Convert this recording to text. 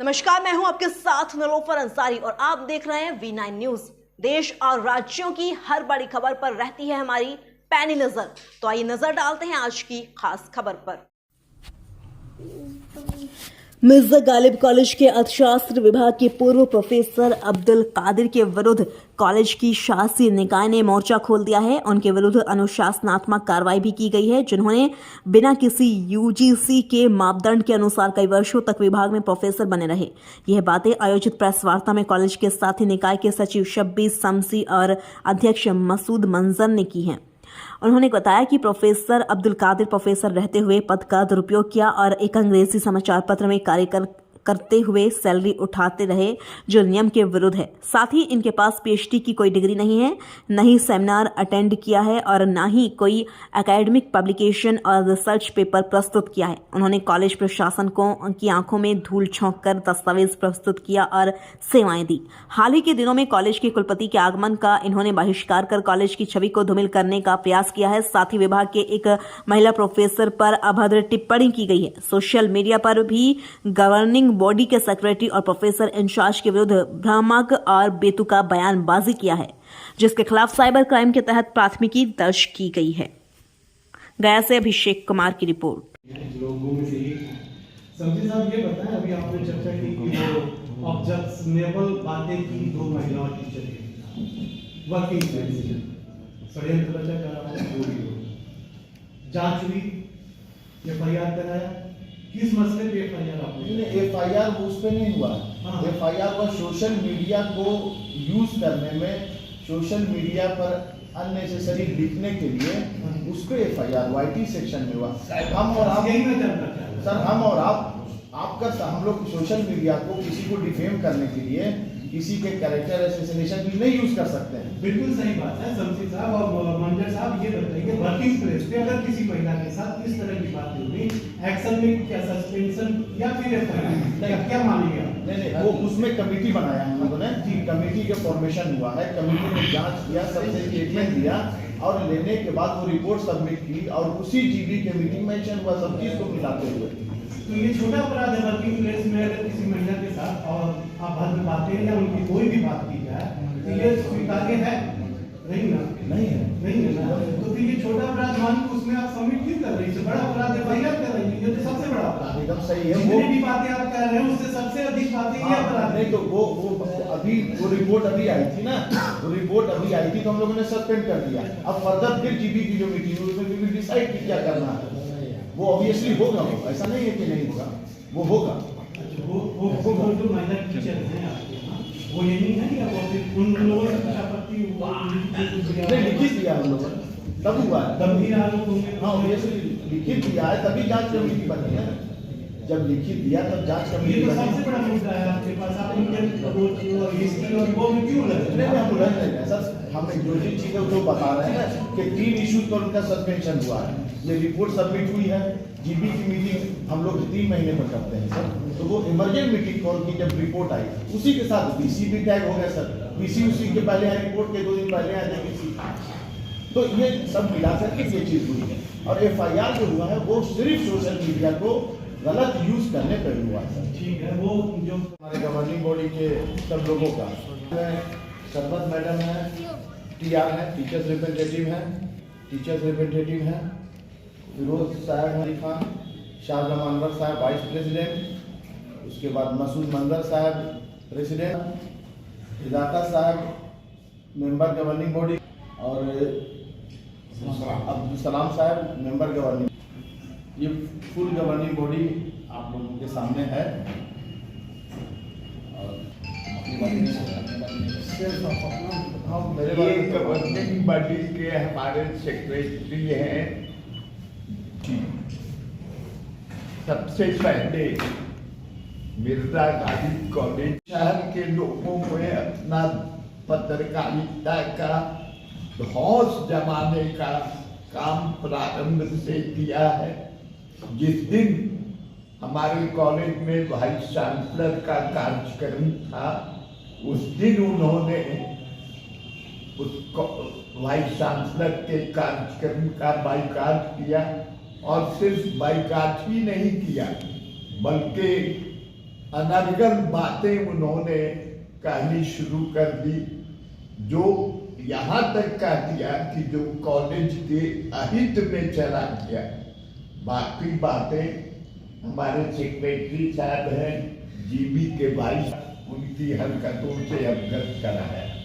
नमस्कार, मैं हूं आपके साथ निलोफर अंसारी और आप देख रहे हैं V9 न्यूज। देश और राज्यों की हर बड़ी खबर पर रहती है हमारी पैनी नजर। तो आइए नजर डालते हैं आज की खास खबर पर। मिर्जा गालिब कॉलेज के अर्थशास्त्र विभाग के पूर्व प्रोफेसर अब्दुल कादिर के विरुद्ध कॉलेज की शासी निकाय ने मोर्चा खोल दिया है। उनके विरुद्ध अनुशासनात्मक कार्रवाई भी की गई है, जिन्होंने बिना किसी यूजीसी के मापदंड के अनुसार कई वर्षों तक विभाग में प्रोफेसर बने रहे। यह बातें आयोजित प्रेस वार्ता में कॉलेज के साथी निकाय के सचिव शब्बीर शमसी और अध्यक्ष मसूद मंजर ने की हैं। उन्होंने बताया कि प्रोफेसर अब्दुल कादिर प्रोफेसर रहते हुए पद का दुरुपयोग किया और एक अंग्रेजी समाचार पत्र में कार्य करते हुए सैलरी उठाते रहे, जो नियम के विरुद्ध है। साथ ही इनके पास पीएचडी की कोई डिग्री नहीं है, न ही सेमिनार अटेंड किया है और न ही कोई एकेडमिक पब्लिकेशन और रिसर्च पेपर प्रस्तुत किया है। उन्होंने कॉलेज प्रशासन को उनकी आंखों में धूल झोंक कर दस्तावेज प्रस्तुत किया और सेवाएं दी। हाल ही के दिनों में कॉलेज के कुलपति के आगमन का इन्होंने बहिष्कार कर कॉलेज की छवि को धूमिल करने का प्रयास किया है। साथ ही विभाग के एक महिला प्रोफेसर पर अभद्र टिप्पणी की गई है। सोशल मीडिया पर भी गवर्निंग बॉडी के सेक्रेटरी और प्रोफेसर इंचार्ज के विरुद्ध भ्रामक और बेतुका बयानबाजी किया है, जिसके खिलाफ साइबर क्राइम के तहत प्राथमिकी दर्ज की गई है। गया से अभिषेक कुमार की रिपोर्ट। लोगों में से समझी साहब ये बताएं, अभी आपने चर्चा की कि वो ऑब्जेक्शनेबल बातें की दो महिला टीचर के वर्किंग षड्यंत्र रचा जा रहा है, जांच हुई, एफआईआर कराया, किस मसले पे एफआईआर आपने? एफआईआर उस पे नहीं हुआ। एफआईआर पर सोशल मीडिया को यूज करने में, सोशल मीडिया पर अननेसेसरी लिखने के लिए उस पे एफआईआर वाईटी सेक्शन में हुआ। हम और आप यही मैं जानना चाह रहा हूं सर, हम और हम लोग सोशल मीडिया को किसी को डिफेम करने के लिए किसी के कैरेक्टर एसेसिनेशन भी नहीं यूज कर सकते हैं। बिल्कुल सही बात है शमसी साहब और मंजर साहब, ये बताइए वर्किंग प्लेस पे अगर किसी महिला के साथ इस तरह की बात हुई, एक्शन में क्या सस्पेंशन या फिर एफआईआर क्या मानेंगे आप? नहीं, वो उसमें कमेटी बनाया हम लोगों ने, कमेटी के फॉर्मेशन हुआ है, कमेटी ने जांच किया, सबसे स्टेटमेंट दिया और लेने के बाद वो रिपोर्ट सबमिट की और उसी जीबी के मीटिंग में मेंशन हुआ सब चीज को मिलाते हुए। तो ये छोटा अपराध है वर्किंग प्लेस में अगर किसी महिला के साथ और अभद्र बातें या उनकी कोई भी बात की जाए तो ये स्वीकार्य है? नहीं ना? नहीं है ना? तो फिर ये छोटा अपराध मान के उसमें आप सबमिट क्यों कर रही है? बड़ा अपराध एफआईआर कर रही है, ये तो सबसे बड़ा अपराध। एकदम सही है। जितनी भी बातें आप कह रहे हैं उससे सबसे अधिक बातें ये अपराध नहीं, तो वो अभी वो रिपोर्ट अभी आई थी ना, वो रिपोर्ट अभी आई थी तो हम लोगों ने सस्पेंड कर दिया। अब फर्दर फिर जीबी की जो मीटिंग है उसमें भी डिसाइड की क्या करना है। वो ऑब्वियसली होगा, वो ऐसा नहीं है कि नहीं होगा, वो होगा। वो जो महिला टीचर हैं आपके यहाँ, वो ये नहीं है कि वो उन लोगों से कुछ आपत्ति नहीं, लिखित दिया हम लोगों ने, तब हुआ है। गंभीर आरोप होंगे। हाँ, ऑब्वियसली लिखित दिया है तभी जांच कमेटी बनी है। जब लिखित दिया तब जांच कमेटी ये तो बनी। सबसे बड़ा मुद्दा है आपके पास, आप उनके और हिस्ट्री और वो में क्यों उलझ रहे हैं? हम उलझ नहीं रहे सर, हम जो चीजें जो बता रहे हैं ना कि 3 इश्यूज पर उनका सस्पेंशन हुआ है। ये रिपोर्ट सबमिट हुई है, जीबी की मीटिंग हम लोग 3 महीने पर करते हैं सर, तो वो इमरजेंट मीटिंग कॉल की जब रिपोर्ट आई उसी के साथ बीसी भी टैग हो गया सर। बीसी उसी के पहले है, रिपोर्ट के 2 दिन पहले आ जाएगी बीसी। तो ये सब मिला करके ये चीज हुई है और एफआईआर जो हुआ है वो सिर्फ सोशल मीडिया को गलत यूज करने पर हुआ है सर। ठीक है, वो जो हमारे गवर्निंग बॉडी के सब लोगों का सरबत मैडम है, टीआर है, टीचर्स रिप्रेजेंटेटिव है, फिरोज साहब अली खान, शाहजहां अनवर साहब वाइस प्रेसिडेंट, उसके बाद मसूद मंजर साहब प्रेसिडेंट, हिदायत साहब मेंबर गवर्निंग बॉडी और अब्दुल सलाम साहब मेंबर गवर्निंग। ये फुल गवर्निंग बॉडी आप लोगों के सामने है और ये गवर्निंग बॉडी के हमारे सेक्रेटरी हैं। सबसे पहले मिर्जा गालिब कॉलेज शहर के लोगों में अपना पत्रकारिता का धौंस जमाने का काम प्रारंभ से किया है। जिस दिन हमारे कॉलेज में वाइस चांसलर का कार्यक्रम था उस दिन उन्होंने उस वाइस चांसलर के कार्यक्रम का बाइकाट किया और सिर्फ बाइकाट ही नहीं किया बल्कि अनर्गल बातें उन्होंने कहनी शुरू कर दी, जो यहाँ तक कह दिया कि जो कॉलेज के अहित में चला गया। बाकी बातें हमारे सेक्रेटरी साहब हैं, जीबी के भाई, उनकी हरकतों से अवगत कराया।